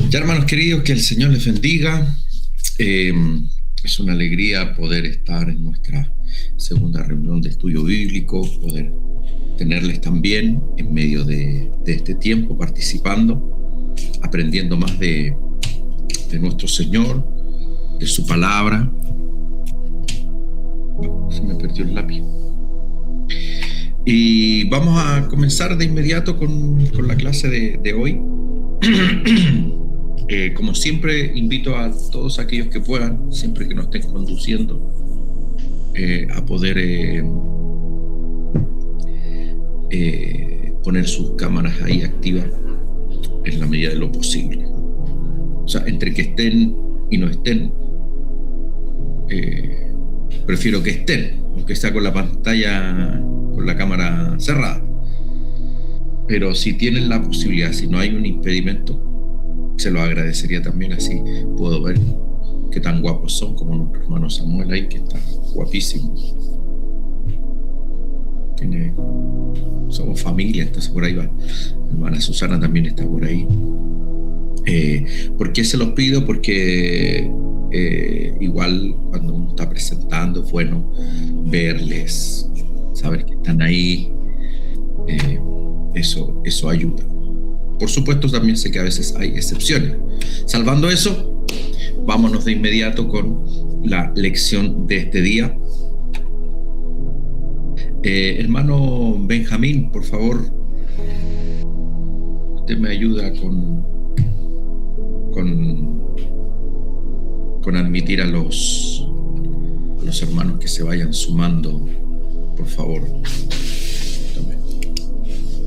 Ya, hermanos queridos, que el Señor les bendiga. Es una alegría poder estar en nuestra segunda reunión de estudio bíblico, poder tenerles también en medio de este tiempo participando, aprendiendo más de nuestro Señor, de su palabra. Se me perdió el lápiz. Y vamos a comenzar de inmediato con la clase de hoy. Como siempre, invito a todos aquellos que puedan, siempre que nos estén conduciendo, a poder poner sus cámaras ahí activas en la medida de lo posible. O sea, entre que estén y no estén, prefiero que estén, aunque sea con la pantalla, con la cámara cerrada. Pero si tienen la posibilidad, si no hay un impedimento, se lo agradecería también, así puedo ver qué tan guapos son, como nuestro hermano Samuel ahí, que está guapísimo. Somos familia, entonces por ahí va. Mi hermana Susana también está por ahí. ¿Por qué se los pido? Porque igual cuando uno está presentando es bueno verles, saber que están ahí. Eso ayuda. Por supuesto, también sé que a veces hay excepciones. Salvando eso, vámonos de inmediato con la lección de este día. Hermano Benjamín, por favor, usted me ayuda con admitir a los hermanos que se vayan sumando, por favor.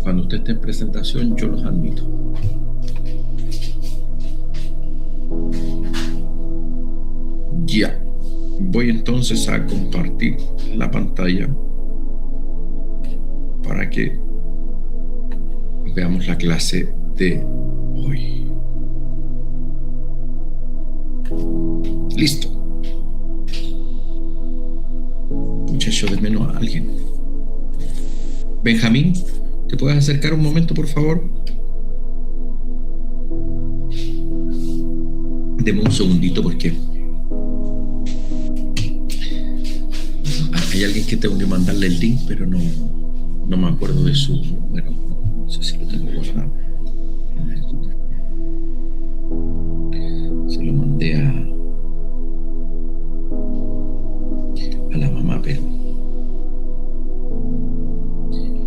Cuando usted esté en presentación, yo los admito. Ya. Voy entonces a compartir la pantalla para que veamos la clase de hoy. Listo. Muchacho, de menos a alguien. Benjamín, ¿te puedes acercar un momento, por favor? Deme un segundito porque hay alguien que tengo que mandarle el link, pero no me acuerdo de su número. No sé si lo tengo guardado. Se lo mandé a la mamá, pero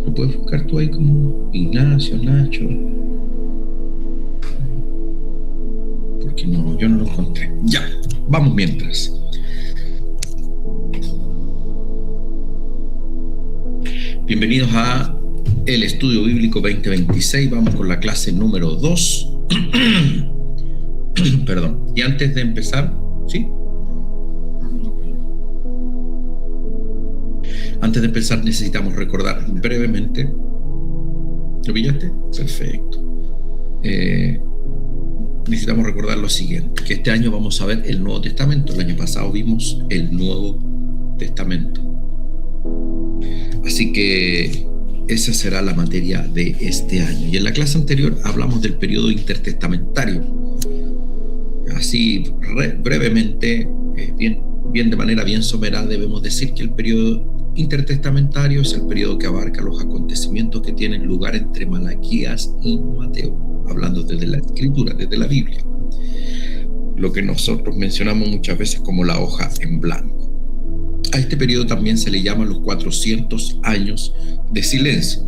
lo puedes buscar tú ahí como Ignacio, Nacho, porque no, yo no lo encontré. Ya, vamos mientras. Bienvenidos a el Estudio Bíblico 2026. Vamos con la clase número 2. Perdón. Y antes de empezar, ¿sí? Antes de empezar necesitamos recordar brevemente. ¿Lo pillaste? Perfecto. Necesitamos recordar lo siguiente, que este año vamos a ver el Nuevo Testamento. El año pasado vimos el Nuevo Testamento. Así que esa será la materia de este año. Y en la clase anterior hablamos del periodo intertestamentario. Así brevemente, bien de manera bien somera, debemos decir que el periodo intertestamentario es el periodo que abarca los acontecimientos que tienen lugar entre Malaquías y Mateo, hablando desde la Escritura, desde la Biblia, lo que nosotros mencionamos muchas veces como la hoja en blanco. A este periodo también se le llama los 400 años de silencio.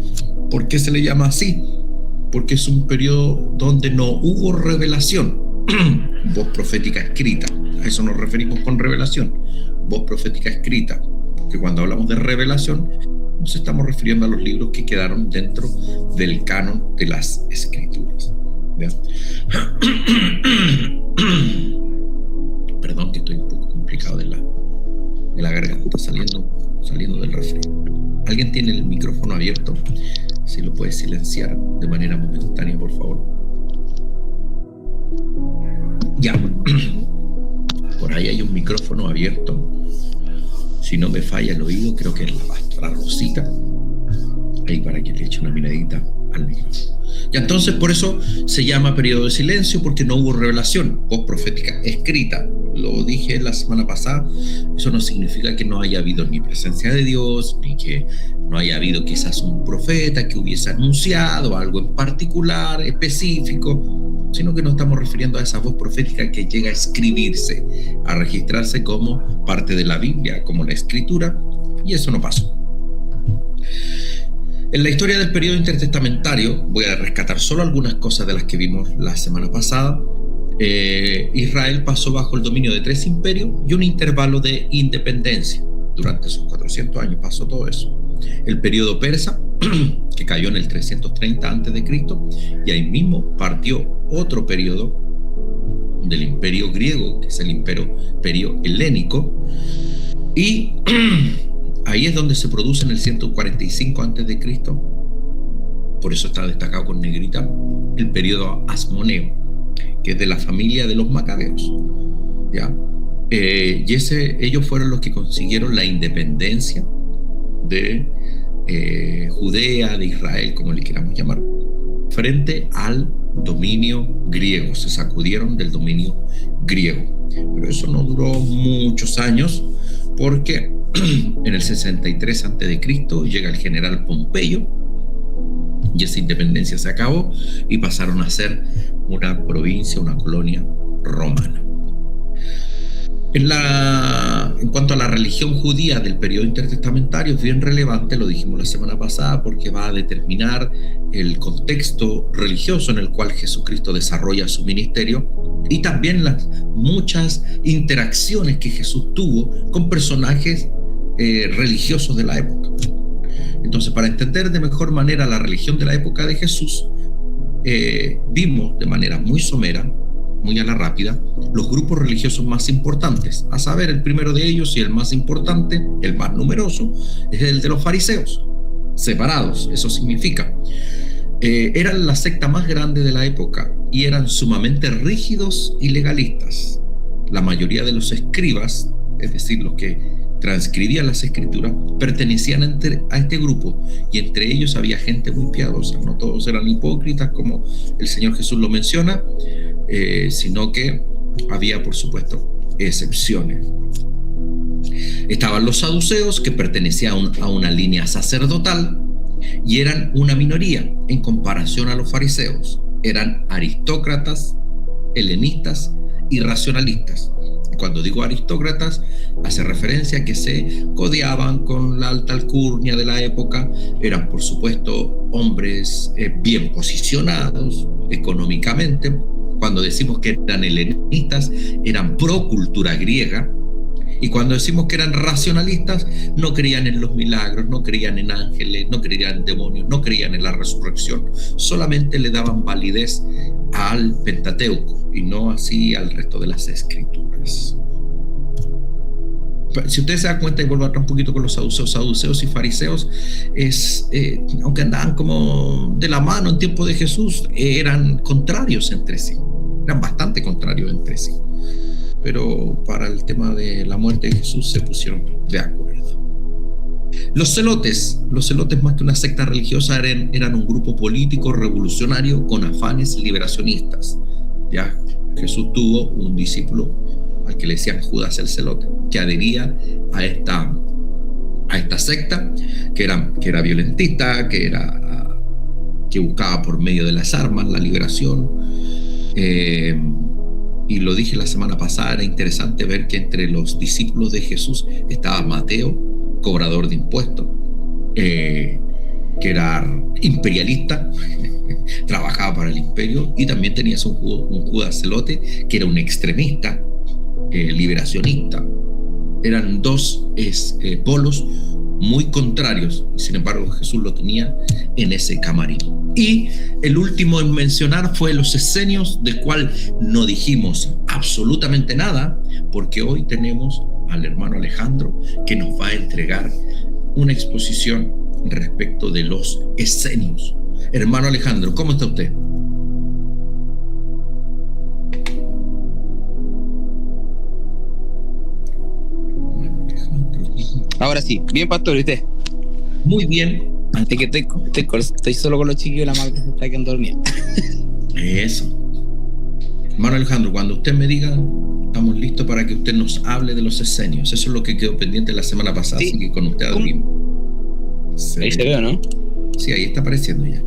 ¿Por qué se le llama así? Porque es un periodo donde no hubo revelación, voz profética escrita. A eso nos referimos con revelación, voz profética escrita. Que cuando hablamos de revelación nos estamos refiriendo a los libros que quedaron dentro del canon de las Escrituras. ¿Ya? Perdón que estoy un poco complicado de la garganta, saliendo del resfriado. ¿Alguien tiene el micrófono abierto? Si lo puede silenciar de manera momentánea, por favor. Ya. Por ahí hay un micrófono abierto. Si no me falla el oído, creo que es la pastora Rosita. Ahí para que le eche una miradita al micrófono. Y entonces por eso se llama periodo de silencio, porque no hubo revelación postprofética escrita. Lo dije la semana pasada, eso no significa que no haya habido ni presencia de Dios, ni que no haya habido quizás un profeta que hubiese anunciado algo en particular, específico, sino que nos estamos refiriendo a esa voz profética que llega a escribirse, a registrarse como parte de la Biblia, como la Escritura, y eso no pasó. En la historia del periodo intertestamentario, voy a rescatar solo algunas cosas de las que vimos la semana pasada. Israel pasó bajo el dominio de 3 imperios y un intervalo de independencia. Durante esos 400 años pasó todo eso. El periodo persa, que cayó en el 330 a.C., y ahí mismo partió otro periodo del imperio griego, que es el imperio helénico, y ahí es donde se produce en el 145 a.C., por eso está destacado con negrita, el periodo asmoneo, que es de la familia de los macabeos, ¿ya? Y ellos fueron los que consiguieron la independencia de Judea, de Israel, como le queramos llamar, frente al dominio griego. Se sacudieron del dominio griego. Pero eso no duró muchos años, porque en el 63 a.C. llega el general Pompeyo y esa independencia se acabó y pasaron a ser una provincia, una colonia romana. En cuanto a la religión judía del periodo intertestamentario, es bien relevante, lo dijimos la semana pasada, porque va a determinar el contexto religioso en el cual Jesucristo desarrolla su ministerio y también las muchas interacciones que Jesús tuvo con personajes religiosos de la época. Entonces, para entender de mejor manera la religión de la época de Jesús, vimos de manera muy somera, muy a la rápida, los grupos religiosos más importantes. A saber, el primero de ellos y el más importante, el más numeroso, es el de los fariseos, separados. Eso significa, eran la secta más grande de la época y eran sumamente rígidos y legalistas. La mayoría de los escribas, es decir, los que transcribían las escrituras, pertenecían a este grupo, y entre ellos había gente muy piadosa. No todos eran hipócritas, como el Señor Jesús lo menciona, sino que había, por supuesto, excepciones. Estaban los saduceos, que pertenecían a una línea sacerdotal y eran una minoría en comparación a los fariseos. Eran aristócratas, helenistas y racionalistas. Cuando digo aristócratas, hace referencia a que se codeaban con la alta alcurnia de la época. Eran, por supuesto, hombres bien posicionados económicamente. Cuando decimos que eran helenistas, eran pro cultura griega. Y cuando decimos que eran racionalistas, no creían en los milagros, no creían en ángeles, no creían en demonios, no creían en la resurrección. Solamente le daban validez al Pentateuco y no así al resto de las escrituras. Si ustedes se dan cuenta, y vuelvo atrás un poquito con los saduceos y fariseos, aunque andaban como de la mano en tiempo de Jesús, eran contrarios entre sí, eran bastante contrarios entre sí. Pero para el tema de la muerte de Jesús se pusieron de acuerdo. Los celotes más que una secta religiosa eran un grupo político revolucionario con afanes liberacionistas. Ya Jesús tuvo un discípulo al que le decían Judas el Celote, que adhería a esta secta, que era violentista, que buscaba por medio de las armas la liberación. Y lo dije la semana pasada, era interesante ver que entre los discípulos de Jesús estaba Mateo, cobrador de impuestos, que era imperialista, trabajaba para el imperio, y también tenías un Judas Celote, que era un extremista, liberacionista. Eran dos polos muy contrarios, y sin embargo Jesús lo tenía en ese camarín. Y el último en mencionar fue los esenios, del cual no dijimos absolutamente nada, porque hoy tenemos al hermano Alejandro, que nos va a entregar una exposición respecto de los esenios. Hermano Alejandro, ¿cómo está usted? Ahora sí, bien, pastor, ¿y usted? Muy bien, Es que estoy solo con los chiquillos, la madre se está quedando dormida. Eso. Hermano Alejandro, cuando usted me diga, estamos listos para que usted nos hable de los esenios. Eso es lo que quedó pendiente la semana pasada, sí. Así que con usted abrimos. Ahí se ve, ¿no? Sí, ahí está apareciendo ya.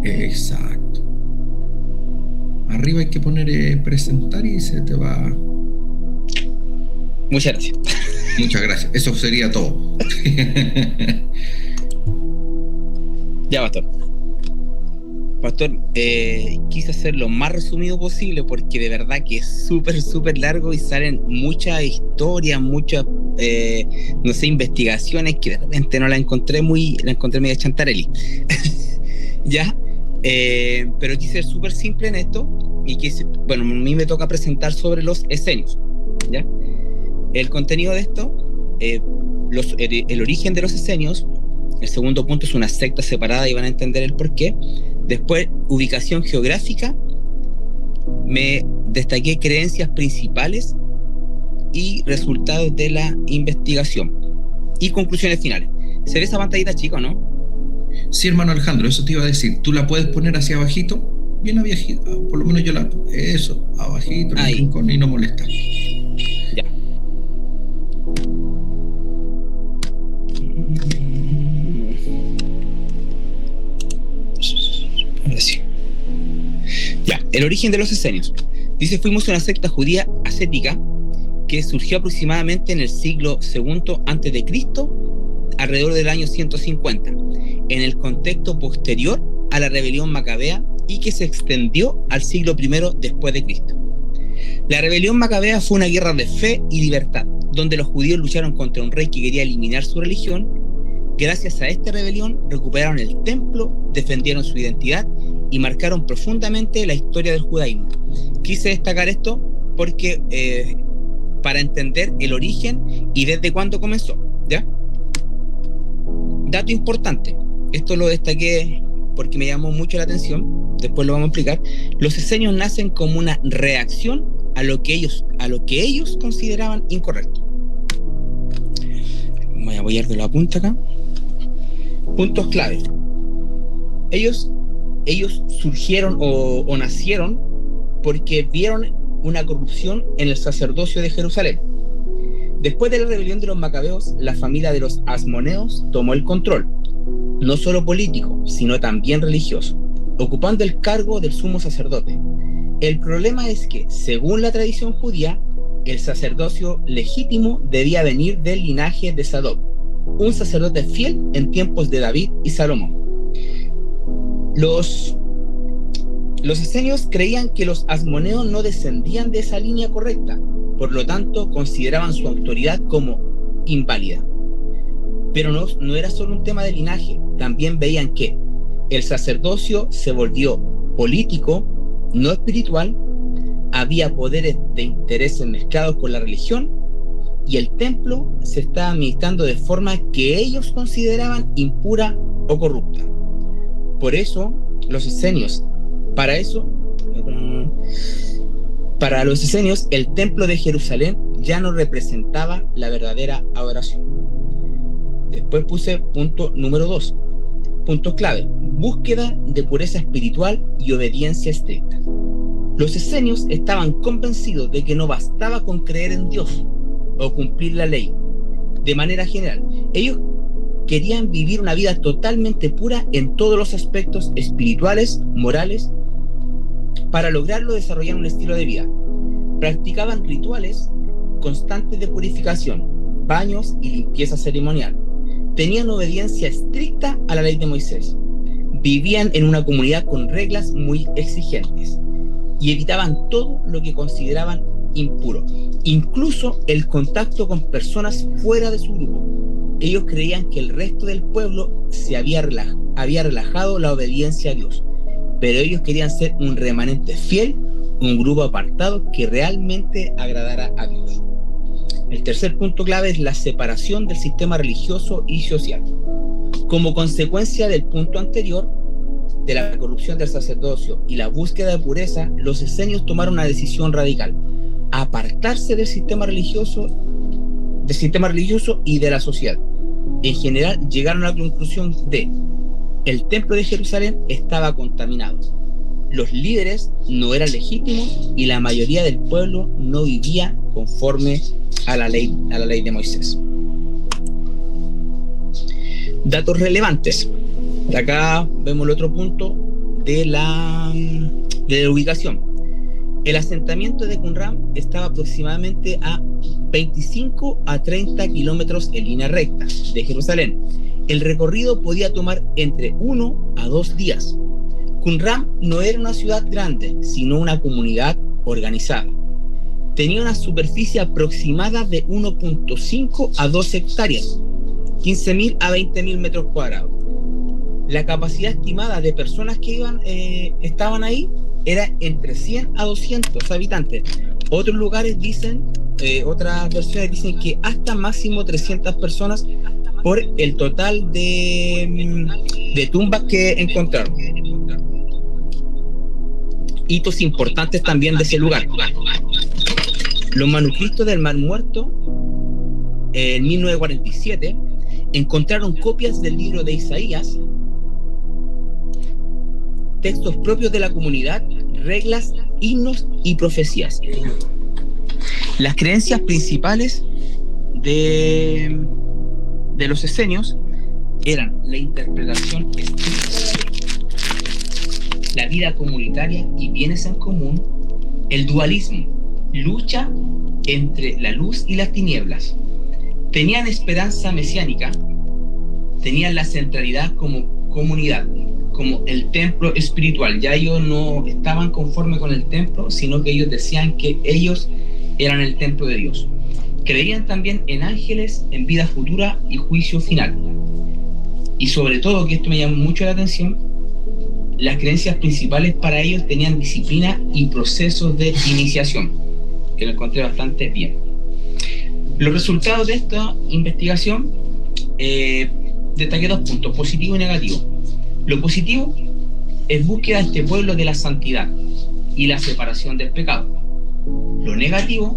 Exacto. Arriba hay que poner presentar y se te va. Muchas gracias. Muchas gracias. Eso sería todo. Ya, Pastor, quise hacer lo más resumido posible porque de verdad que es súper largo y salen muchas historias, muchas, no sé, investigaciones que de repente no la encontré media chantarelli. ¿Ya? Pero quise ser súper simple en esto y bueno, a mí me toca presentar sobre los esenios, ¿ya? El contenido de esto, el origen de los esenios. El segundo punto es una secta separada y van a entender el porqué. Después, ubicación geográfica. Me destaqué creencias principales y resultados de la investigación. Y conclusiones finales. ¿Se ve esa pantallita, chica, o no? Sí, hermano Alejandro, eso te iba a decir. ¿Tú la puedes poner hacia abajito? Bien abajito. Por lo menos yo la... Eso, abajito, en el rincón y no molesta. Ya. Ya, el origen de los esenios. Dice, fuimos una secta judía ascética que surgió aproximadamente en el siglo II a.C., alrededor del año 150, en el contexto posterior a la rebelión macabea y que se extendió al siglo I después de Cristo. La rebelión macabea fue una guerra de fe y libertad, donde los judíos lucharon contra un rey que quería eliminar su religión. Gracias a esta rebelión recuperaron el templo, defendieron su identidad y marcaron profundamente la historia del judaísmo. Quise destacar esto porque para entender el origen y desde cuándo comenzó, ¿ya? Dato importante, esto lo destaqué porque me llamó mucho la atención, después lo vamos a explicar. Los esenios nacen como una reacción a lo que ellos consideraban incorrecto. Voy a apoyar de la punta acá. Puntos clave. Ellos surgieron o nacieron porque vieron una corrupción en el sacerdocio de Jerusalén. Después de la rebelión de los macabeos, la familia de los asmoneos tomó el control, no solo político, sino también religioso, ocupando el cargo del sumo sacerdote. El problema es que, según la tradición judía, el sacerdocio legítimo debía venir del linaje de Sadoc, un sacerdote fiel en tiempos de David y Salomón. Los esenios creían que los asmoneos no descendían de esa línea correcta, por lo tanto consideraban su autoridad como inválida. Pero no era solo un tema de linaje, también veían que el sacerdocio se volvió político, no espiritual, había poderes de intereses mezclados con la religión y el templo se estaba administrando de forma que ellos consideraban impura o corrupta. Por eso, los esenios, para los esenios, el templo de Jerusalén ya no representaba la verdadera adoración. Después puse punto número 2. Puntos clave: búsqueda de pureza espiritual y obediencia estricta. Los esenios estaban convencidos de que no bastaba con creer en Dios o cumplir la ley. De manera general, ellos querían vivir una vida totalmente pura en todos los aspectos espirituales, morales. Para lograrlo, desarrollaron un estilo de vida. Practicaban rituales constantes de purificación, baños y limpieza ceremonial. Tenían obediencia estricta a la ley de Moisés. Vivían en una comunidad con reglas muy exigentes y evitaban todo lo que consideraban impuro, incluso el contacto con personas fuera de su grupo. Ellos creían que el resto del pueblo se había relajado la obediencia a Dios, pero ellos querían ser un remanente fiel, un grupo apartado que realmente agradara a Dios. El tercer punto clave es la separación del sistema religioso y social. Como consecuencia del punto anterior, de la corrupción del sacerdocio y la búsqueda de pureza, los esenios tomaron una decisión radical: apartarse del sistema religioso y de la sociedad. en general llegaron a la conclusión de el templo de Jerusalén estaba contaminado, los líderes no eran legítimos y la mayoría del pueblo no vivía conforme a la ley de Moisés. Datos relevantes. De acá vemos el otro punto de la ubicación. El asentamiento de Qumran estaba aproximadamente a 25 a 30 kilómetros en línea recta de Jerusalén. El recorrido podía tomar entre 1 a 2 días. Qumran no era una ciudad grande, sino una comunidad organizada. Tenía una superficie aproximada de 1.5 a 2 hectáreas, 15.000 a 20.000 metros cuadrados. La capacidad estimada de personas que estaban ahí era entre 100 a 200 habitantes. Otros lugares dicen, otras versiones dicen que hasta máximo 300 personas por el total de tumbas que encontraron. Hitos importantes también de ese lugar. Los manuscritos del Mar Muerto, en 1947, encontraron copias del libro de Isaías, textos propios de la comunidad, reglas, himnos y profecías. Las creencias principales de los esenios eran la interpretación estricta, la vida comunitaria y bienes en común, el dualismo, lucha entre la luz y las tinieblas. Tenían esperanza mesiánica, tenían la centralidad como comunidad, como el templo espiritual. Ya ellos no estaban conformes con el templo, sino que ellos decían que ellos eran el templo de Dios. Creían también en ángeles, en vida futura y juicio final. Y sobre todo, que esto me llamó mucho la atención, las creencias principales para ellos tenían disciplina y procesos de iniciación, que lo encontré bastante bien. Los resultados de esta investigación, destaqué 2 puntos, positivo y negativo. Lo positivo es búsqueda de este pueblo de la santidad y la separación del pecado. Lo negativo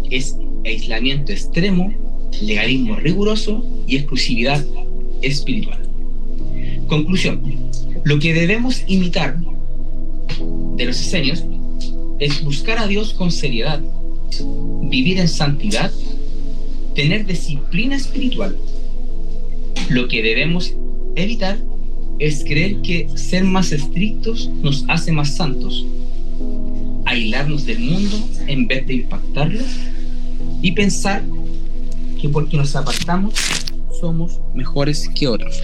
es aislamiento extremo, legalismo riguroso y exclusividad espiritual. Conclusión: lo que debemos imitar de los esenios es buscar a Dios con seriedad, vivir en santidad, tener disciplina espiritual. Lo que debemos evitar es creer que ser más estrictos nos hace más santos, aislarnos del mundo en vez de impactarlo y pensar que porque nos apartamos somos mejores que otros.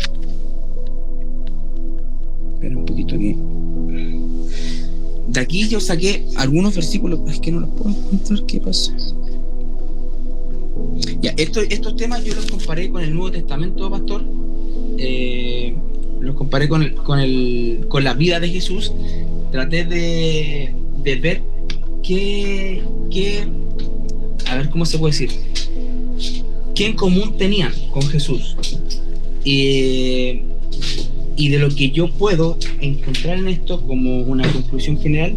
Espera un poquito aquí. De aquí yo saqué algunos versículos, es que no los puedo encontrar. ¿Qué pasa? Ya, estos temas yo los comparé con el Nuevo Testamento, pastor. Los comparé con la vida de Jesús. Traté de ver qué, a ver cómo se puede decir, qué en común tenían con Jesús. Y de lo que yo puedo encontrar en esto como una conclusión general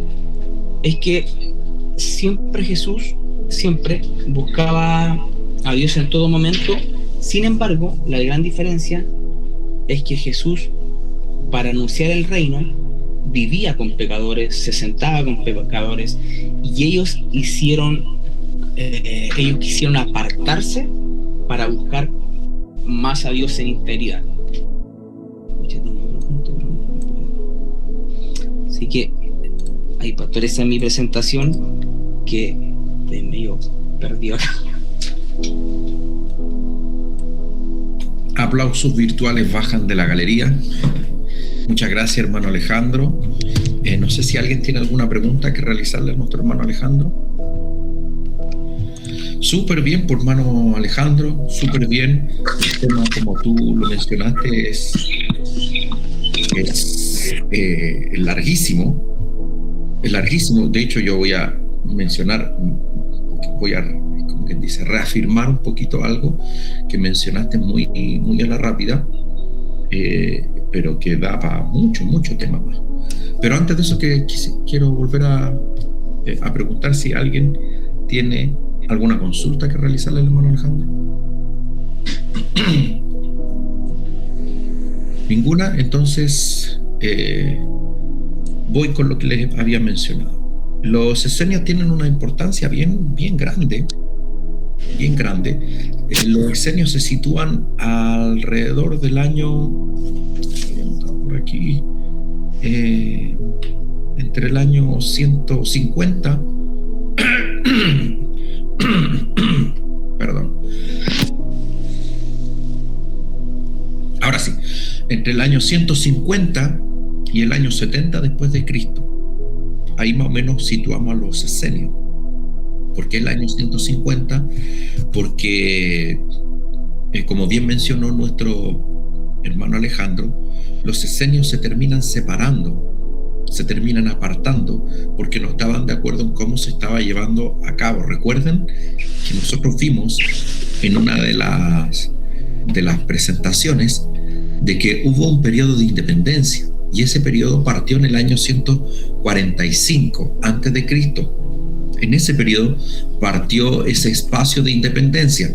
es que siempre Jesús buscaba a Dios en todo momento. Sin embargo, la gran diferencia es que Jesús, para anunciar el reino, vivía con pecadores, se sentaba con pecadores, y ellos quisieron apartarse para buscar más a Dios en integridad. Así que, ahí, pastor, esa es mi presentación, que estoy medio perdido acá. Aplausos virtuales bajan de la galería. Muchas gracias, hermano Alejandro. No sé si alguien tiene alguna pregunta que realizarle a nuestro hermano Alejandro. Súper bien, por hermano Alejandro, súper bien. El tema, como tú lo mencionaste, es larguísimo. Es larguísimo. De hecho, yo voy a mencionar, como quien dice, reafirmar un poquito algo que mencionaste muy a la rápida, pero que da para mucho tema más. Pero antes de eso, quiero volver a preguntar si alguien tiene alguna consulta que realizarle al hermano Alejandro. Ninguna. Entonces voy con lo que les había mencionado. Los esenios tienen una importancia bien grande. Bien grande. Los esenios se sitúan alrededor del año, por aquí, entre el año 150 perdón, ahora sí, entre el año 150 y el año 70 después de Cristo. Ahí más o menos situamos a los esenios. ¿Por qué el año 150? Porque, como bien mencionó nuestro hermano Alejandro, los esenios se terminan separando, se terminan apartando, porque no estaban de acuerdo en cómo se estaba llevando a cabo. Recuerden que nosotros vimos en una de las presentaciones de que hubo un periodo de independencia, y ese periodo partió en el año 145 antes de Cristo. En ese periodo partió ese espacio de independencia,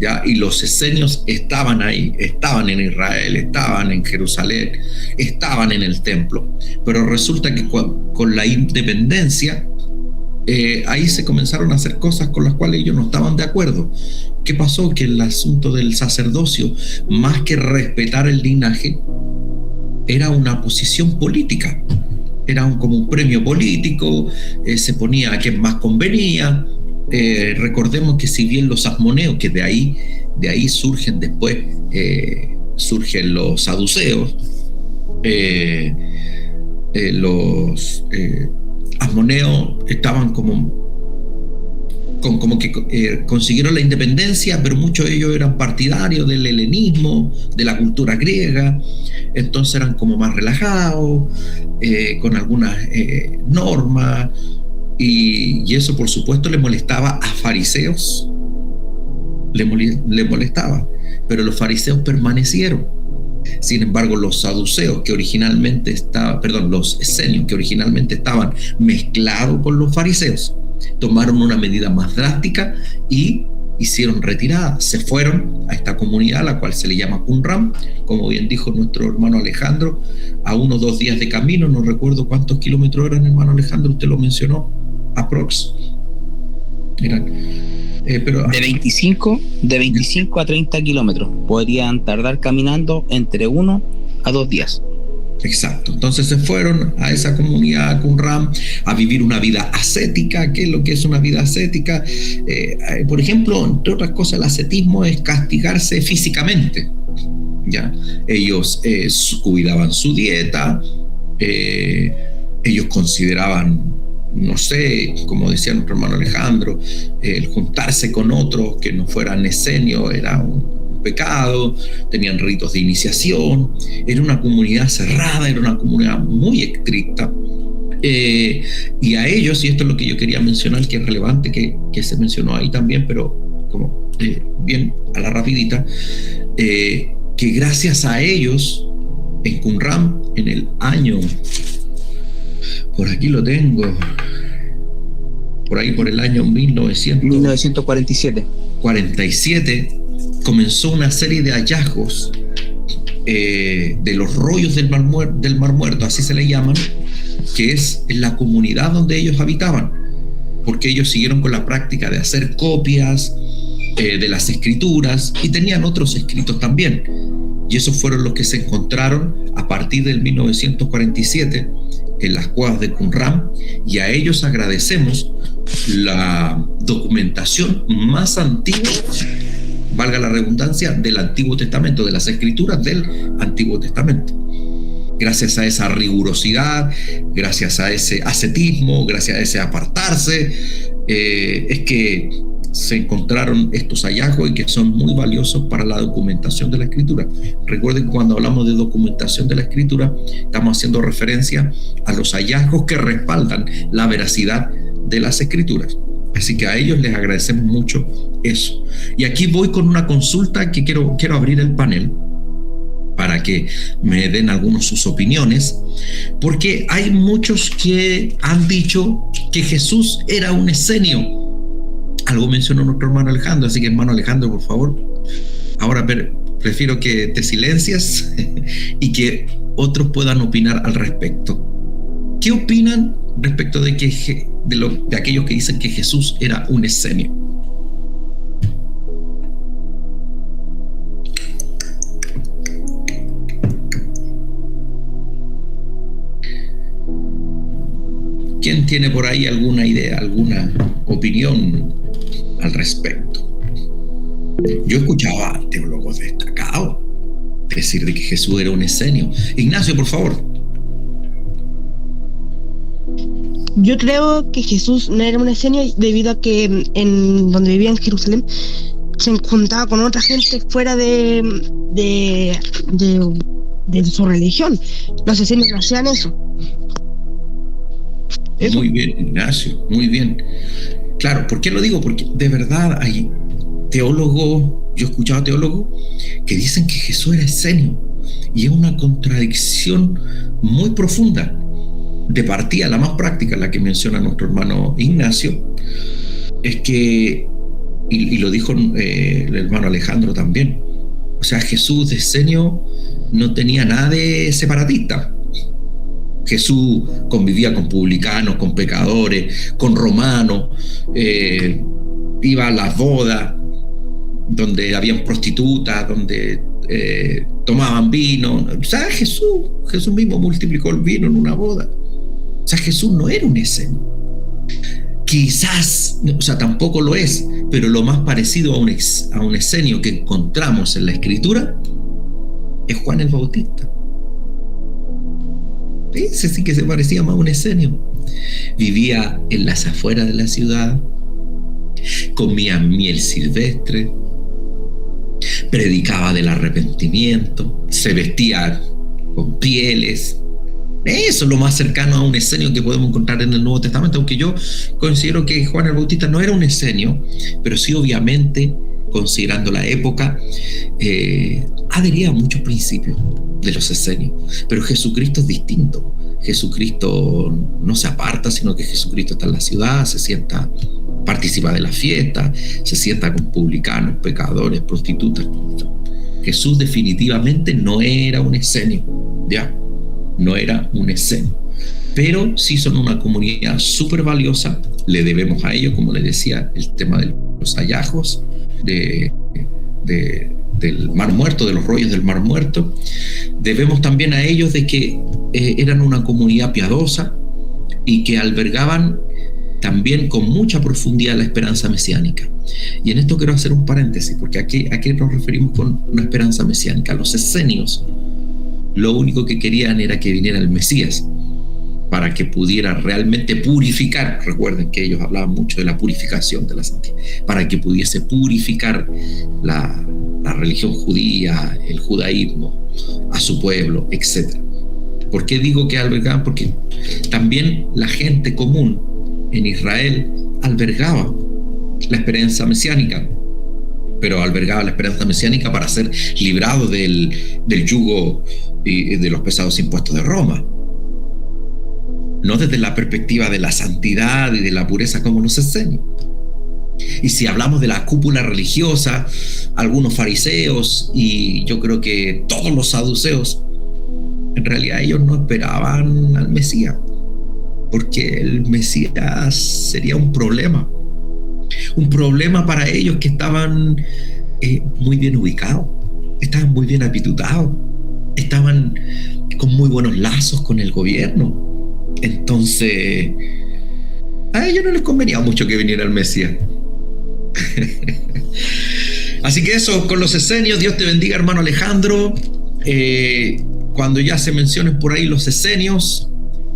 ¿ya? Y los esenios estaban ahí, estaban en Israel, estaban en Jerusalén, estaban en el templo. Pero resulta que con la independencia, ahí se comenzaron a hacer cosas con las cuales ellos no estaban de acuerdo. ¿Qué pasó? Que el asunto del sacerdocio, más que respetar el linaje, era una posición política. Era como un premio político, se ponía a quien más convenía. Recordemos que si bien los asmoneos, que de ahí surgen después, surgen los saduceos, los asmoneos estaban como que consiguieron la independencia, pero muchos de ellos eran partidarios del helenismo, de la cultura griega. Entonces eran como más relajados, con algunas normas, y eso por supuesto le molestaba a fariseos, le molestaba, pero los fariseos permanecieron. Sin embargo, los saduceos, que originalmente los esenios, que originalmente estaban mezclados con los fariseos, tomaron una medida más drástica y hicieron retirada. Se fueron a esta comunidad, la cual se le llama Qumran, como bien dijo nuestro hermano Alejandro, a 1 o 2 días de camino. No recuerdo cuántos kilómetros eran, hermano Alejandro, usted lo mencionó, aprox. Eran, pero de 25 a 30 kilómetros. Podrían tardar caminando entre 1 a 2 días. Exacto. Entonces se fueron a esa comunidad Qumran a vivir una vida ascética. ¿Qué es lo que es una vida ascética? Por ejemplo, entre otras cosas, el ascetismo es castigarse físicamente, ¿ya? Ellos cuidaban su dieta, ellos consideraban, no sé, como decía nuestro hermano Alejandro, el juntarse con otros que no fueran esenios era un pecado, tenían ritos de iniciación, era una comunidad cerrada, era una comunidad muy estricta, y a ellos, y esto es lo que yo quería mencionar, que es relevante, que se mencionó ahí también, pero como bien a la rapidita, que gracias a ellos en Qumran, en el año, por aquí lo tengo, por ahí por el año 1947, comenzó una serie de hallazgos de los rollos del Mar Muerto, así se le llaman, que es en la comunidad donde ellos habitaban, porque ellos siguieron con la práctica de hacer copias de las escrituras, y tenían otros escritos también, y esos fueron los que se encontraron a partir del 1947 en las cuevas de Qumran, y a ellos agradecemos la documentación más antigua, valga la redundancia, del Antiguo Testamento, de las escrituras del Antiguo Testamento. Gracias a esa rigurosidad, gracias a ese ascetismo, gracias a ese apartarse, es que se encontraron estos hallazgos, y que son muy valiosos para la documentación de la escritura. Recuerden que cuando hablamos de documentación de la escritura, estamos haciendo referencia a los hallazgos que respaldan la veracidad de las escrituras. Así que a ellos les agradecemos mucho eso. Y aquí voy con una consulta que quiero abrir el panel para que me den algunos sus opiniones, porque hay muchos que han dicho que Jesús era un esenio. Algo mencionó nuestro hermano Alejandro, así que hermano Alejandro, por favor, ahora Prefiero que te silencias y que otros puedan opinar al respecto. ¿Qué opinan respecto de aquellos que dicen que Jesús era un escenio? ¿Quién tiene por ahí alguna idea, alguna opinión al respecto? Yo escuchaba a teólogos destacados decir de que Jesús era un escenio. Ignacio, por favor. Yo creo que Jesús no era un escenio debido a que en donde vivía en Jerusalén se juntaba con otra gente fuera de su religión. Los escenios no hacían eso. Muy bien, Ignacio, muy bien. Claro, ¿por qué lo digo? Porque de verdad hay teólogos, yo he escuchado teólogos que dicen que Jesús era escenio, y es una contradicción muy profunda. De partida, la más práctica, la que menciona nuestro hermano Ignacio, es que, y lo dijo el hermano Alejandro también, o sea, Jesús de escenio no tenía nada de separatista. Jesús convivía con publicanos, con pecadores, con romanos, iba a las bodas donde habían prostitutas, donde tomaban vino. O sea, Jesús mismo multiplicó el vino en una boda. O sea, Jesús no era un escenio. Quizás, o sea, tampoco lo es, pero lo más parecido a un escenio que encontramos en la Escritura es Juan el Bautista. Ese sí que se parecía más a un escenio. Vivía en las afueras de la ciudad, comía miel silvestre, predicaba del arrepentimiento, se vestía con pieles. Eso es lo más cercano a un escenio que podemos encontrar en el Nuevo Testamento, aunque yo considero que Juan el Bautista no era un escenio, pero sí, obviamente, considerando la época, adhería a muchos principios de los escenios. Pero Jesucristo es distinto. Jesucristo no se aparta, sino que Jesucristo está en la ciudad, se sienta, participa de la fiesta, se sienta con publicanos, pecadores, prostitutas. Jesús definitivamente no era un escenio, ya, no era un escenio. Pero sí son una comunidad súper valiosa. Le debemos a ellos, como les decía, el tema de los hallazgos del Mar Muerto, de los rollos del Mar Muerto. Debemos también a ellos de que eran una comunidad piadosa y que albergaban también con mucha profundidad la esperanza mesiánica. Y en esto quiero hacer un paréntesis, porque ¿a qué nos referimos con una esperanza mesiánica? Los esenios lo único que querían era que viniera el Mesías para que pudiera realmente purificar. Recuerden que ellos hablaban mucho de la purificación de la santidad, para que pudiese purificar la religión judía, el judaísmo, a su pueblo, etc. ¿Por qué digo que albergaban? Porque también la gente común en Israel albergaba la esperanza mesiánica, pero albergaba la esperanza mesiánica para ser librado del yugo y de los pesados impuestos de Roma. No desde la perspectiva de la santidad y de la pureza como nos enseña. Y si hablamos de la cúpula religiosa, algunos fariseos y yo creo que todos los saduceos, en realidad ellos no esperaban al Mesías, porque el Mesías sería un problema para ellos, que estaban muy bien ubicados, estaban muy bien apitutados, estaban con muy buenos lazos con el gobierno. Entonces a ellos no les convenía mucho que viniera el Mesías. Así que eso con los esenios. Dios te bendiga, hermano Alejandro. Cuando ya se mencionen por ahí los esenios,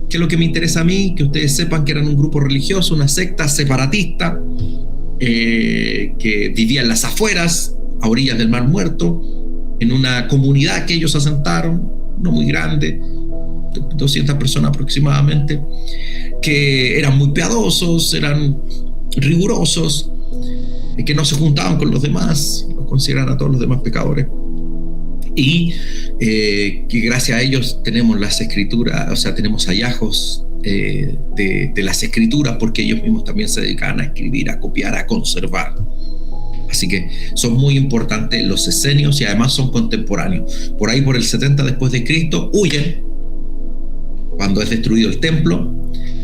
que es lo que me interesa a mí, que ustedes sepan que eran un grupo religioso, una secta separatista, que vivía en las afueras, a orillas del Mar Muerto, en una comunidad que ellos asentaron, no muy grande, 200 personas aproximadamente, que eran muy piadosos, eran rigurosos, que no se juntaban con los demás, los consideran a todos los demás pecadores, y que gracias a ellos tenemos las escrituras, o sea, tenemos hallazgos de las escrituras, porque ellos mismos también se dedicaban a escribir, a copiar, a conservar. Así que son muy importantes los esenios y además son contemporáneos. Por ahí, por el 70 después de Cristo, huyen cuando es destruido el templo,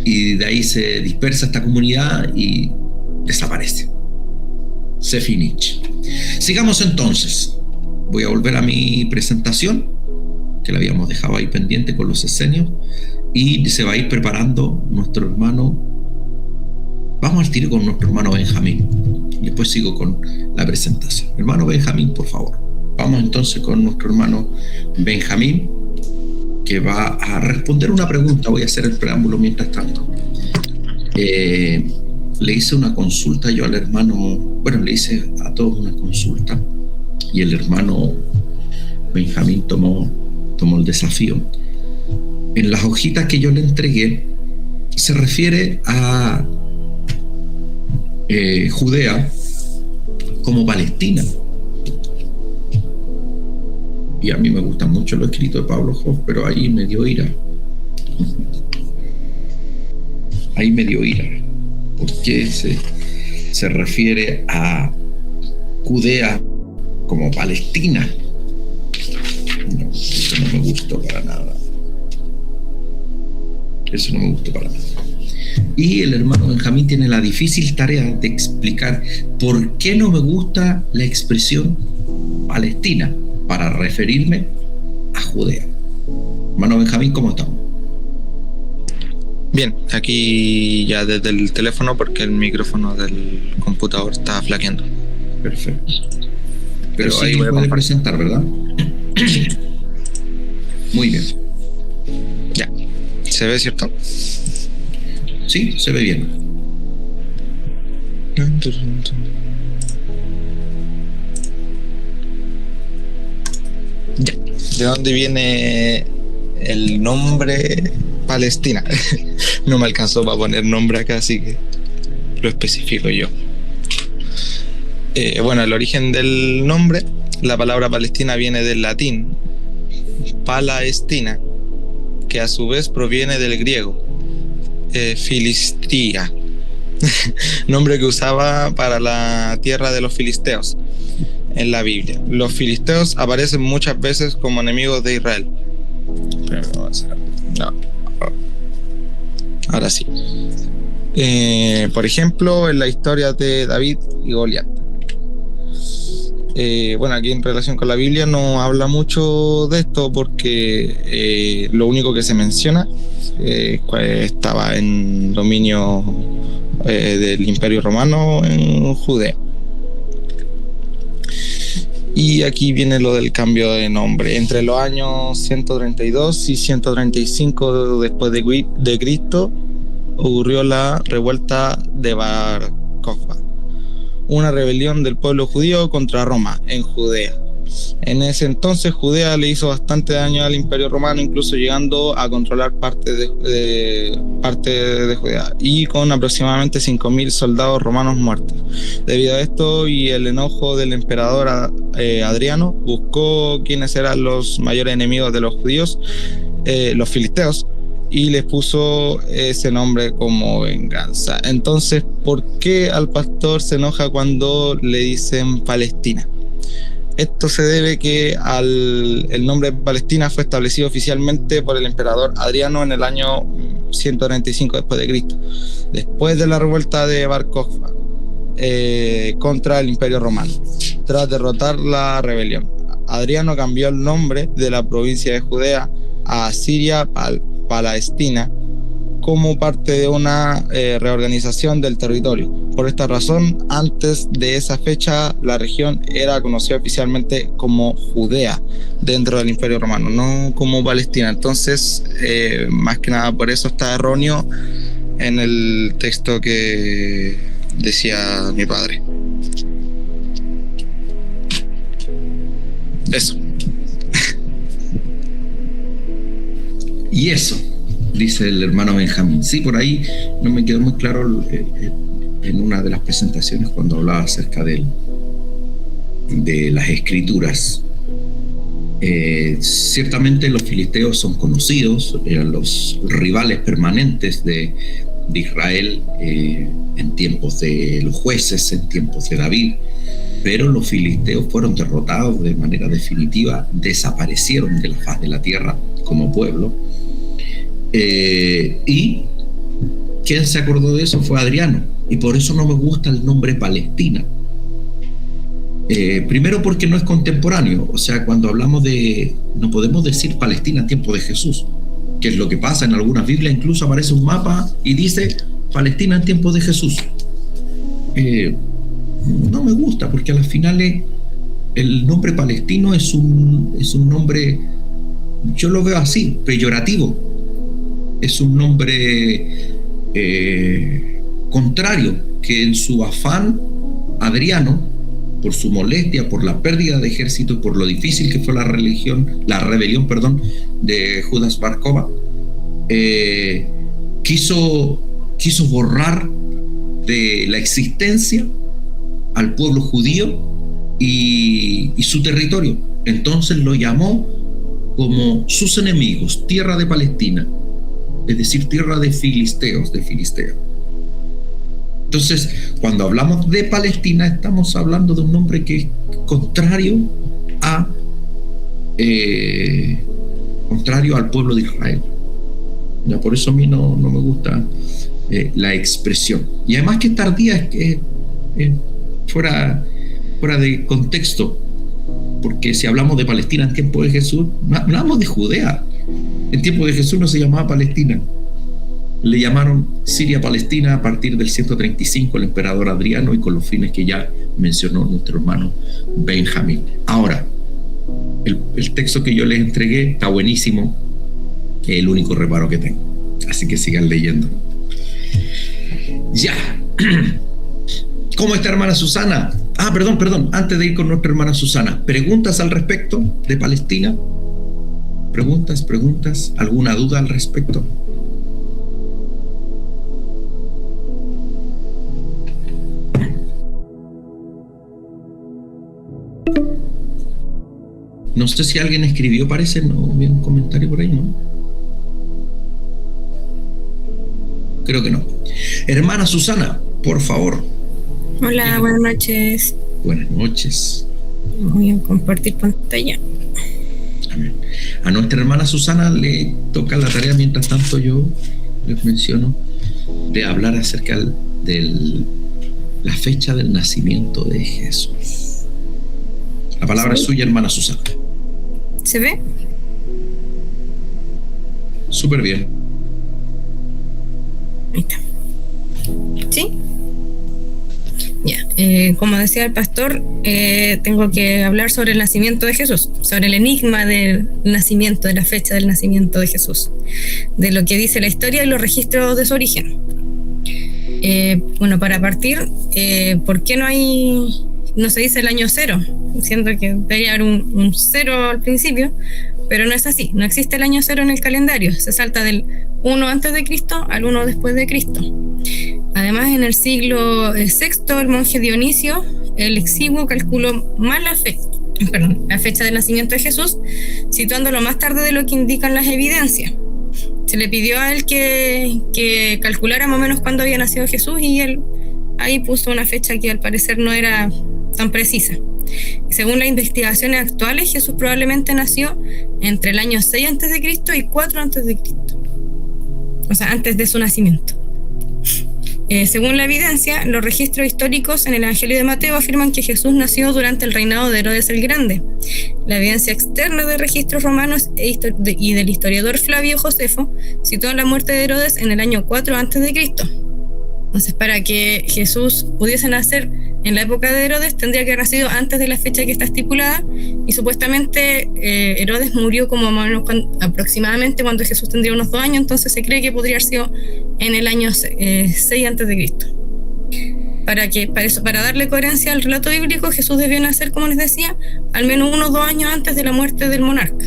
y de ahí se dispersa esta comunidad y desaparece. Se finisce. Sigamos entonces. Voy a volver a mi presentación, que la habíamos dejado ahí pendiente con los esenios, y se va a ir preparando nuestro hermano. Vamos al tiro con nuestro hermano Benjamín. Y después sigo con la presentación. Hermano Benjamín, por favor. Vamos entonces con nuestro hermano Benjamín, que va a responder una pregunta. Voy a hacer el preámbulo mientras tanto. Le hice una consulta yo al hermano, bueno, le hice a todos una consulta, y el hermano Benjamín tomó el desafío. En las hojitas que yo le entregué se refiere a Judea como Palestina. Y a mí me gusta mucho lo escrito de Pablo Hoff, pero ahí me dio ira. Porque se refiere a Judea como Palestina. No, eso no me gustó para nada. Y el hermano Benjamín tiene la difícil tarea de explicar por qué no me gusta la expresión Palestina para referirme a Judea. Hermano Benjamín, ¿cómo estamos? Bien, aquí ya desde el teléfono, porque el micrófono del computador está flaqueando. Perfecto. Pero sí ahí puede presentar, ¿verdad? Muy bien. Ya. ¿Se ve, cierto? Sí, se ve bien. Ya. ¿De dónde viene el nombre Palestina? No me alcanzó para poner nombre acá, así que lo especifico yo. Bueno, el origen del nombre, la palabra Palestina viene del latín Palaestina, que a su vez proviene del griego Filistia, nombre que usaba para la tierra de los filisteos en la Biblia. Los filisteos aparecen muchas veces como enemigos de Israel. No. Ahora sí. Por ejemplo, en la historia de David y Goliat. Bueno, aquí en relación con la Biblia no habla mucho de esto, porque lo único que se menciona estaba en dominio del Imperio Romano en Judea. Y aquí viene lo del cambio de nombre. Entre los años 132 y 135 después de Cristo ocurrió la revuelta de Bar Kokhba, una rebelión del pueblo judío contra Roma en Judea. En ese entonces Judea le hizo bastante daño al Imperio Romano, incluso llegando a controlar parte de Judea, y con aproximadamente 5.000 soldados romanos muertos. Debido a esto y el enojo del emperador Adriano, buscó quiénes eran los mayores enemigos de los judíos, los filisteos, y les puso ese nombre como venganza. Entonces, ¿por qué al pastor se enoja cuando le dicen Palestina? Esto se debe que el nombre Palestina fue establecido oficialmente por el emperador Adriano en el año 135 después de Cristo, después de la revuelta de Bar Kokhba contra el Imperio Romano. Tras derrotar la rebelión, Adriano cambió el nombre de la provincia de Judea a Siria Palestina, como parte de una reorganización del territorio. Por esta razón, antes de esa fecha, la región era conocida oficialmente como Judea dentro del Imperio Romano, no como Palestina. Entonces, más que nada por eso está erróneo en el texto que decía mi padre. Eso. Y eso, dice el hermano Benjamín. Sí, por ahí no me quedó muy claro en una de las presentaciones cuando hablaba acerca de las escrituras. Ciertamente los filisteos son conocidos, eran los rivales permanentes de Israel en tiempos de los jueces, en tiempos de David. pero los filisteos fueron derrotados de manera definitiva, desaparecieron de la faz de la tierra como pueblo. Y quien se acordó de eso fue Adriano, y por eso no me gusta el nombre Palestina. Primero porque no es contemporáneo, o sea, cuando hablamos no podemos decir Palestina en tiempo de Jesús, que es lo que pasa en algunas Biblias. Incluso aparece un mapa y dice Palestina en tiempo de Jesús. No me gusta, porque a las finales el nombre palestino es un nombre, yo lo veo así, peyorativo. Es un nombre contrario, que en su afán Adriano, por su molestia, por la pérdida de ejército y por lo difícil que fue la rebelión de Judas Bar Kokhba, quiso borrar de la existencia al pueblo judío y su territorio. Entonces lo llamó como sus enemigos, tierra de Palestina, es decir, tierra de filisteos, de Filistea. Entonces, cuando hablamos de Palestina, estamos hablando de un nombre que es contrario al pueblo de Israel. Ya, por eso a mí no me gusta la expresión. Y además que tardía, es que fuera de contexto, porque si hablamos de Palestina en tiempo de Jesús, hablamos de Judea. En tiempo de Jesús no se llamaba Palestina. Le llamaron Siria-Palestina a partir del 135 el emperador Adriano, y con los fines que ya mencionó nuestro hermano Benjamín. Ahora, el texto que yo les entregué está buenísimo, es el único reparo que tengo, así que sigan leyendo. Ya. ¿Cómo está, hermana Susana? Perdón, antes de ir con nuestra hermana Susana, ¿preguntas al respecto de Palestina? ¿Preguntas? ¿Alguna duda al respecto? No sé si alguien escribió, parece, no vi un comentario por ahí, ¿no? Creo que no. Hermana Susana, por favor. Hola, buenas noches. Buenas noches. Voy a compartir pantalla. Amén. A nuestra hermana Susana le toca la tarea, mientras tanto yo les menciono, de hablar acerca de la fecha del nacimiento de Jesús. La palabra es suya, hermana Susana. ¿Se ve? Súper bien. Ahí está. ¿Sí? Ya. Como decía el pastor, tengo que hablar sobre el nacimiento de Jesús, sobre el enigma del nacimiento, de la fecha del nacimiento de Jesús, de lo que dice la historia y los registros de su origen. Bueno, para partir, ¿por qué no se dice el año cero? Siento que debería haber un cero al principio, pero no es así. No existe el año cero en el calendario. Se salta del 1 antes de Cristo al 1 después de Cristo. Además, en el siglo VI, el monje Dionisio el Exiguo calculó mal la fecha del nacimiento de Jesús, situándolo más tarde de lo que indican las evidencias. Se le pidió a él que calculara más o menos cuándo había nacido Jesús, y él ahí puso una fecha que al parecer no era tan precisa. Según las investigaciones actuales, Jesús probablemente nació entre el año 6 a.C. y 4 a.C., o sea, antes de su nacimiento. Según la evidencia, los registros históricos en el Evangelio de Mateo afirman que Jesús nació durante el reinado de Herodes el Grande. La evidencia externa de registros romanos y del historiador Flavio Josefo sitúa la muerte de Herodes en el año 4 a.C. Entonces, para que Jesús pudiese nacer en la época de Herodes, tendría que haber nacido antes de la fecha que está estipulada, y supuestamente Herodes murió como más o menos aproximadamente cuando Jesús tendría unos 2 años, entonces se cree que podría haber sido en el año 6 antes de Cristo. Para darle coherencia al relato bíblico, Jesús debió nacer, como les decía, al menos 1 o 2 años antes de la muerte del monarca.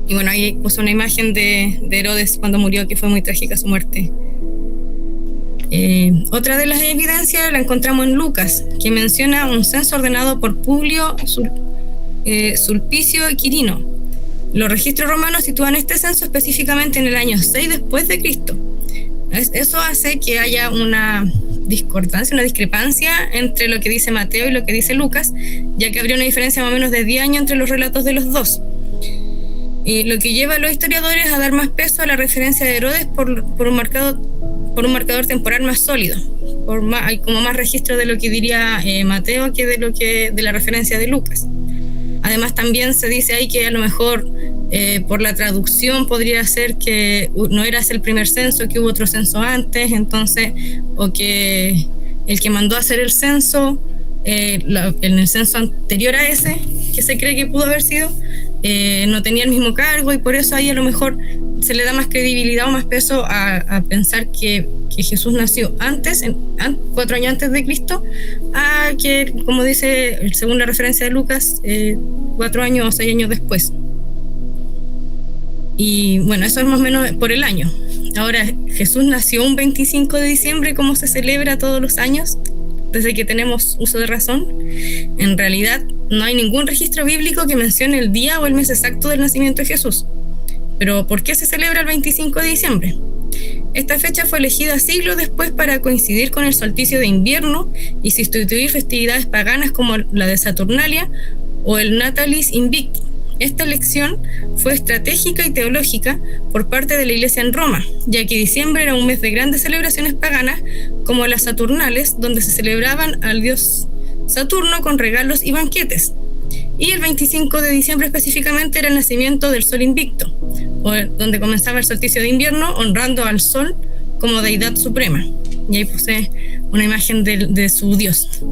Y bueno, ahí puso una imagen de Herodes cuando murió, que fue muy trágica su muerte. Otra de las evidencias la encontramos en Lucas, que menciona un censo ordenado por Publio Sulpicio Quirino. Los registros romanos sitúan este censo específicamente en el año 6 después de Cristo. Eso hace que haya una discordancia, una discrepancia entre lo que dice Mateo y lo que dice Lucas, ya que habría una diferencia más o menos de 10 años entre los relatos de los dos. Y lo que lleva a los historiadores a dar más peso a la referencia de Herodes por un marcador temporal más sólido. Hay como más registro de lo que diría Mateo que de la referencia de Lucas. Además, también se dice ahí que a lo mejor por la traducción podría ser que no era ese el primer censo, que hubo otro censo antes, entonces, o que el que mandó a hacer el censo, en el censo anterior a ese, que se cree que pudo haber sido, no tenía el mismo cargo, y por eso ahí a lo mejor se le da más credibilidad o más peso a pensar que Jesús nació antes, 4 años antes de Cristo, a que, como dice, según la referencia de Lucas, 4 años o 6 años después. Y bueno, eso es más o menos por el año. Ahora, Jesús nació un 25 de diciembre, como se celebra todos los años, desde que tenemos uso de razón. En realidad, no hay ningún registro bíblico que mencione el día o el mes exacto del nacimiento de Jesús. Pero, ¿por qué se celebra el 25 de diciembre? Esta fecha fue elegida siglos después para coincidir con el solsticio de invierno y sustituir festividades paganas como la de Saturnalia o el Natalis Invicti. Esta elección fue estratégica y teológica por parte de la Iglesia en Roma, ya que diciembre era un mes de grandes celebraciones paganas como las Saturnales, donde se celebraban al dios Saturno con regalos y banquetes. Y el 25 de diciembre específicamente era el nacimiento del Sol Invicto, donde comenzaba el solsticio de invierno, honrando al Sol como deidad suprema. Y ahí puse una imagen de su dios,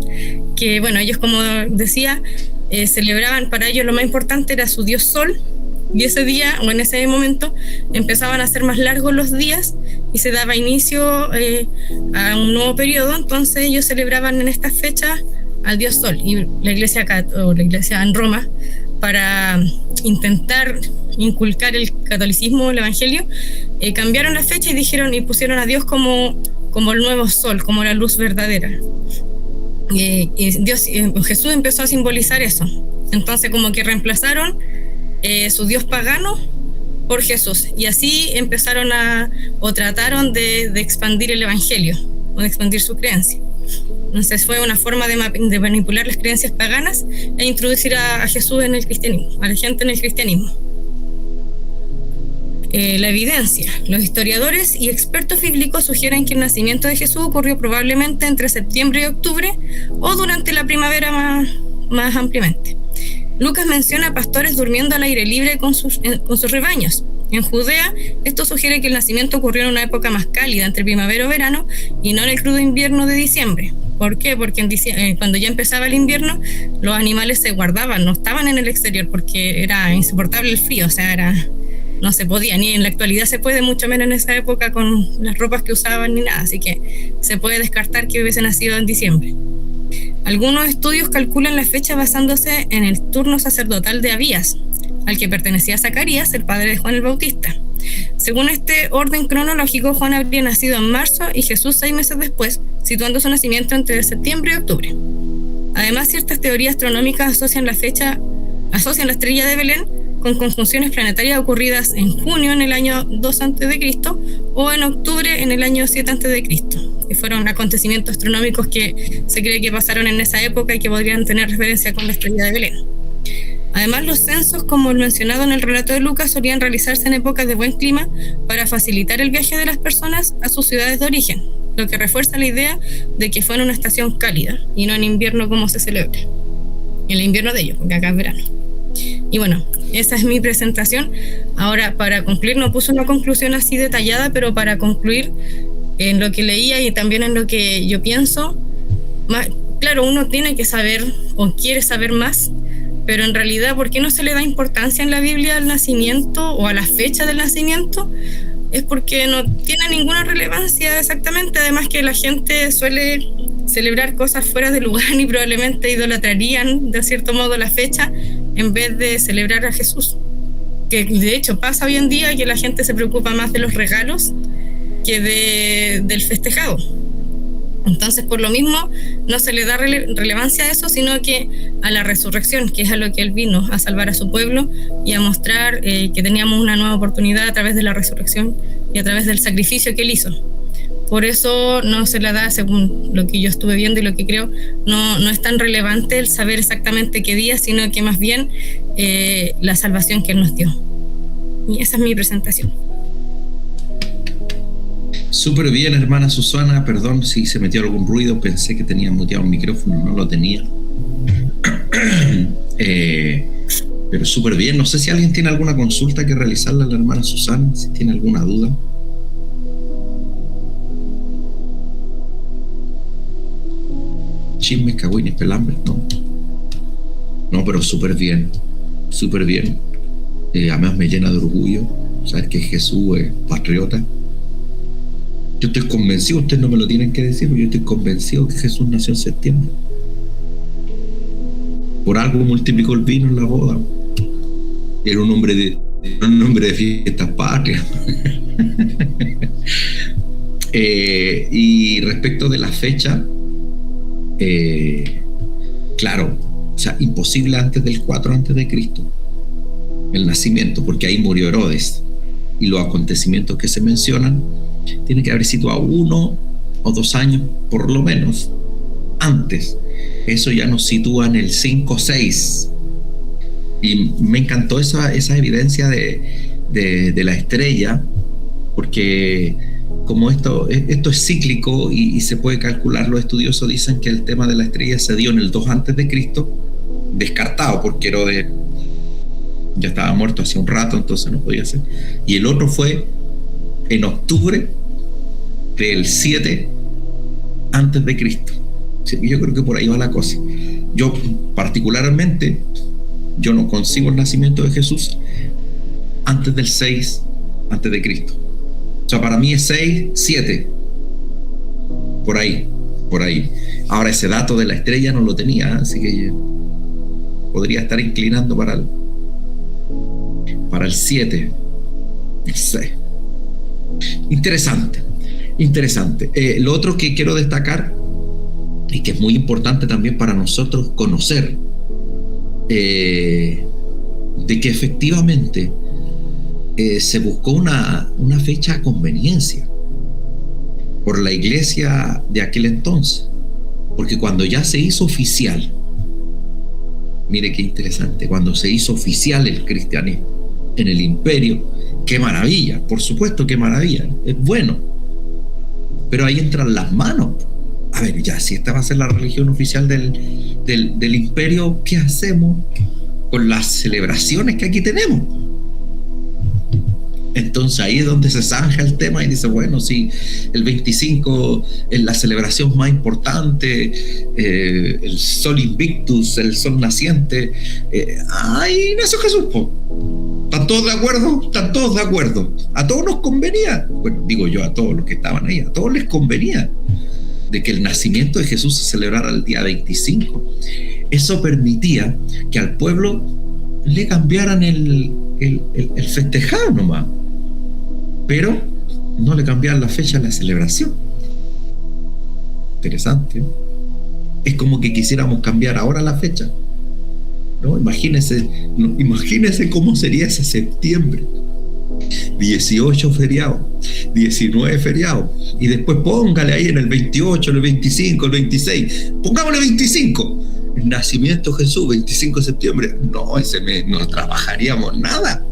que bueno, ellos, como decía, celebraban, para ellos lo más importante era su dios Sol, y ese día, o en ese momento, empezaban a ser más largos los días y se daba inicio a un nuevo periodo. Entonces ellos celebraban en estas fechas al dios Sol, y la iglesia en Roma, para intentar inculcar el catolicismo, el evangelio, cambiaron la fecha y pusieron a Dios como el nuevo sol, como la luz verdadera. Y Jesús empezó a simbolizar eso. Entonces, como que reemplazaron su Dios pagano por Jesús, y así trataron de expandir el evangelio, o de expandir su creencia. Entonces fue una forma de manipular las creencias paganas e introducir a Jesús en el cristianismo, a la gente en el cristianismo. La evidencia. Los historiadores y expertos bíblicos sugieren que el nacimiento de Jesús ocurrió probablemente entre septiembre y octubre, o durante la primavera más ampliamente. Lucas menciona pastores durmiendo al aire libre con sus rebaños. En Judea, esto sugiere que el nacimiento ocurrió en una época más cálida, entre primavera o verano, y no en el crudo invierno de diciembre. ¿Por qué? Porque cuando ya empezaba el invierno, los animales se guardaban, no estaban en el exterior, porque era insoportable el frío, o sea, no se podía, ni en la actualidad se puede, mucho menos en esa época con las ropas que usaban ni nada, así que se puede descartar que hubiese nacido en diciembre. Algunos estudios calculan la fecha basándose en el turno sacerdotal de Abías, al que pertenecía Zacarías, el padre de Juan el Bautista. Según este orden cronológico, Juan habría nacido en marzo y Jesús 6 meses después, situando su nacimiento entre septiembre y octubre. Además, ciertas teorías astronómicas asocian la estrella de Belén con conjunciones planetarias ocurridas en junio en el año 2 a.C. o en octubre en el año 7 a.C., que fueron acontecimientos astronómicos que se cree que pasaron en esa época y que podrían tener referencia con la estrella de Belén. Además, los censos, como el mencionado en el relato de Lucas, solían realizarse en épocas de buen clima para facilitar el viaje de las personas a sus ciudades de origen, lo que refuerza la idea de que fue en una estación cálida y no en invierno como se celebra, en el invierno de ellos, porque acá es verano. Y bueno, esa es mi presentación. Ahora, para concluir, no puse una conclusión así detallada, pero para concluir en lo que leía y también en lo que yo pienso, claro, uno tiene que saber o quiere saber más, pero en realidad, ¿por qué no se le da importancia en la Biblia al nacimiento o a la fecha del nacimiento? Es porque no tiene ninguna relevancia exactamente, además que la gente suele celebrar cosas fuera de lugar y probablemente idolatrarían de cierto modo la fecha en vez de celebrar a Jesús, que de hecho pasa hoy en día, que la gente se preocupa más de los regalos que del festejado. Entonces, por lo mismo, no se le da relevancia a eso, sino que a la resurrección, que es a lo que Él vino, a salvar a su pueblo y a mostrar que teníamos una nueva oportunidad a través de la resurrección y a través del sacrificio que Él hizo. por eso no se le da, según lo que yo estuve viendo y lo que creo, no es tan relevante el saber exactamente qué día, sino que más bien la salvación que Él nos dio. Y esa es mi presentación. Súper bien, hermana Susana. Perdón si se metió algún ruido, pensé que tenía muteado el micrófono, no lo tenía. Pero súper bien. No sé si alguien tiene alguna consulta que realizarle a la hermana Susana, si tiene alguna duda. Chismes, cagüines, pelambres, no, pero súper bien, súper bien. Además me llena de orgullo saber que Jesús es patriota. Yo estoy convencido, ustedes no me lo tienen que decir, pero yo estoy convencido que Jesús nació en septiembre. Por algo multiplicó el vino en la boda. Era un hombre de fiestas patrias. Y respecto de la fecha, claro, o sea, imposible antes del 4 antes de Cristo, el nacimiento, porque ahí murió Herodes, y los acontecimientos que se mencionan tienen que haber sido a 1 o 2 años por lo menos antes. Eso ya nos sitúa en el 5 o 6, y me encantó esa evidencia de la estrella, porque como esto es cíclico y se puede calcular, los estudiosos dicen que el tema de la estrella se dio en el 2 antes de Cristo, descartado porque Herodes ya estaba muerto hace un rato, entonces no podía ser, y el otro fue en octubre del 7 antes de Cristo. Sí, yo creo que por ahí va la cosa. Yo particularmente, yo no concibo el nacimiento de Jesús antes del 6 antes de Cristo. O sea, para mí es 6, 7. Por ahí. Ahora ese dato de la estrella no lo tenía, así que podría estar inclinando para el 7. El 6. Interesante. Lo otro que quiero destacar, y que es muy importante también para nosotros conocer, de que efectivamente se buscó una fecha a conveniencia por la iglesia de aquel entonces, porque cuando ya se hizo oficial, mire qué interesante, cuando se hizo oficial el cristianismo en el imperio, qué maravilla, por supuesto, qué maravilla, es bueno, pero ahí entran las manos. A ver, ya, si esta va a ser la religión oficial del imperio, ¿qué hacemos con las celebraciones que aquí tenemos? Entonces ahí es donde se zanja el tema y dice, bueno, si el 25 es la celebración más importante, el sol invictus, el sol naciente, ahí nació Jesús, ¿están todos de acuerdo? ¿Están todos de acuerdo? ¿A todos nos convenía? Bueno, digo yo, a todos los que estaban ahí, a todos les convenía de que el nacimiento de Jesús se celebrara el día 25. Eso permitía que al pueblo le cambiaran el festejar nomás, pero no le cambiaran la fecha de la celebración. Interesante. Es como que quisiéramos cambiar ahora la fecha, ¿no? Imagínense cómo sería ese septiembre. 18 feriados, 19 feriados, y después póngale ahí en el 28, el 25, el 26, pongámosle 25, el nacimiento de Jesús, 25 de septiembre, no, ese mes no trabajaríamos nada.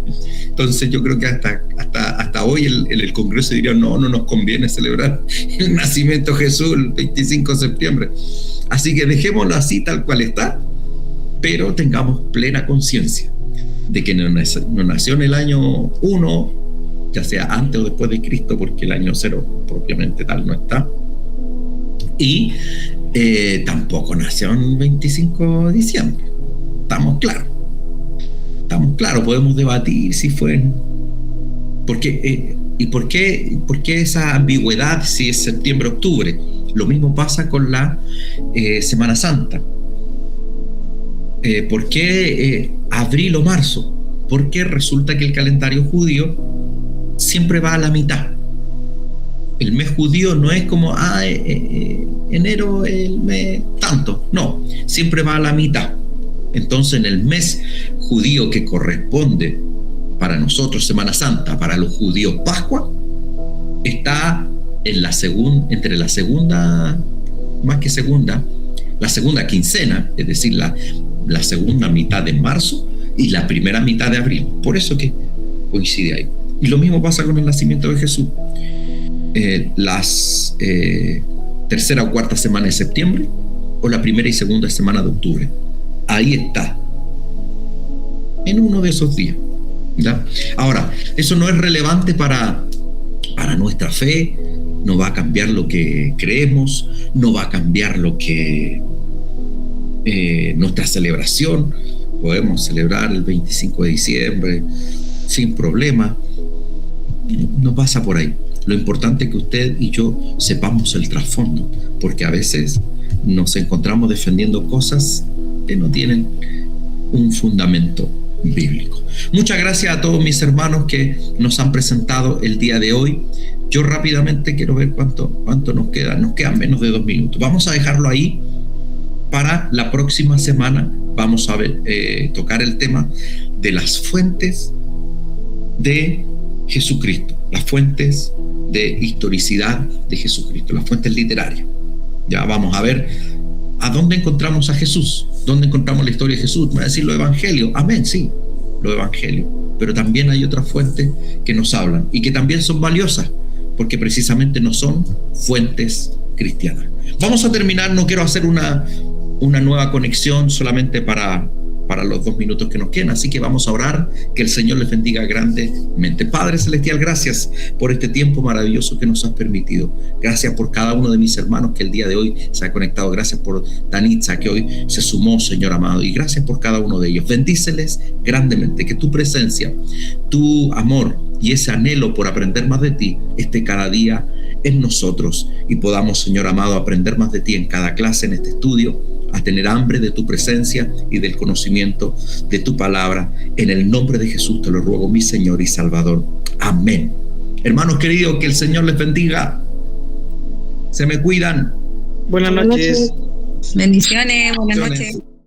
Entonces yo creo que hasta hoy el Congreso diría, no nos conviene celebrar el nacimiento de Jesús el 25 de septiembre. Así que dejémoslo así tal cual está, pero tengamos plena conciencia de que no nació en el año 1, ya sea antes o después de Cristo, porque el año 0 propiamente tal no está, y tampoco nació en 25 de diciembre. Estamos claros, podemos debatir si fue ¿por qué esa ambigüedad si es septiembre-octubre? Lo mismo pasa con la Semana Santa. ¿Por qué abril o marzo? Porque resulta que el calendario judío siempre va a la mitad. El mes judío no es como enero, el mes tanto, no, siempre va a la mitad. Entonces en el mes judío que corresponde para nosotros Semana Santa, para los judíos Pascua, está entre la segunda, más que segunda, la segunda quincena, es decir, la segunda mitad de marzo y la primera mitad de abril. Por eso que coincide ahí. Y lo mismo pasa con el nacimiento de Jesús. Las tercera o cuarta semana de septiembre o la primera y segunda semana de octubre. Ahí está. En uno de esos días. ¿Ya? Ahora, eso no es relevante para nuestra fe, no va a cambiar lo que creemos, no va a cambiar lo que nuestra celebración. Podemos celebrar el 25 de diciembre sin problema. No pasa por ahí. Lo importante es que usted y yo sepamos el trasfondo, porque a veces nos encontramos defendiendo cosas que no tienen un fundamento bíblico. Muchas gracias a todos mis hermanos que nos han presentado el día de hoy. Yo rápidamente quiero ver cuánto nos queda. Nos quedan menos de 2 minutos. Vamos a dejarlo ahí para la próxima semana. Vamos a tocar el tema de las fuentes de Jesucristo, las fuentes de historicidad de Jesucristo, las fuentes literarias. Ya vamos a ver a dónde encontramos a Jesús, dónde encontramos la historia de Jesús. Me va a decir los evangelios. Amén, sí, los evangelios. Pero también hay otras fuentes que nos hablan y que también son valiosas, porque precisamente no son fuentes cristianas. Vamos a terminar, no quiero hacer una nueva conexión solamente para los 2 minutos que nos quedan, así que vamos a orar, que el Señor les bendiga grandemente. Padre Celestial, gracias por este tiempo maravilloso que nos has permitido. Gracias por cada uno de mis hermanos que el día de hoy se ha conectado. Gracias por Danitza, que hoy se sumó, Señor amado, y gracias por cada uno de ellos. Bendíceles grandemente, que tu presencia, tu amor y ese anhelo por aprender más de ti esté cada día en nosotros y podamos, Señor amado, aprender más de ti en cada clase, en este estudio, a tener hambre de tu presencia y del conocimiento de tu palabra. En el nombre de Jesús te lo ruego, mi Señor y Salvador. Amén. Hermanos queridos, que el Señor les bendiga. Se me cuidan. Buenas noches. Bendiciones, buenas noches.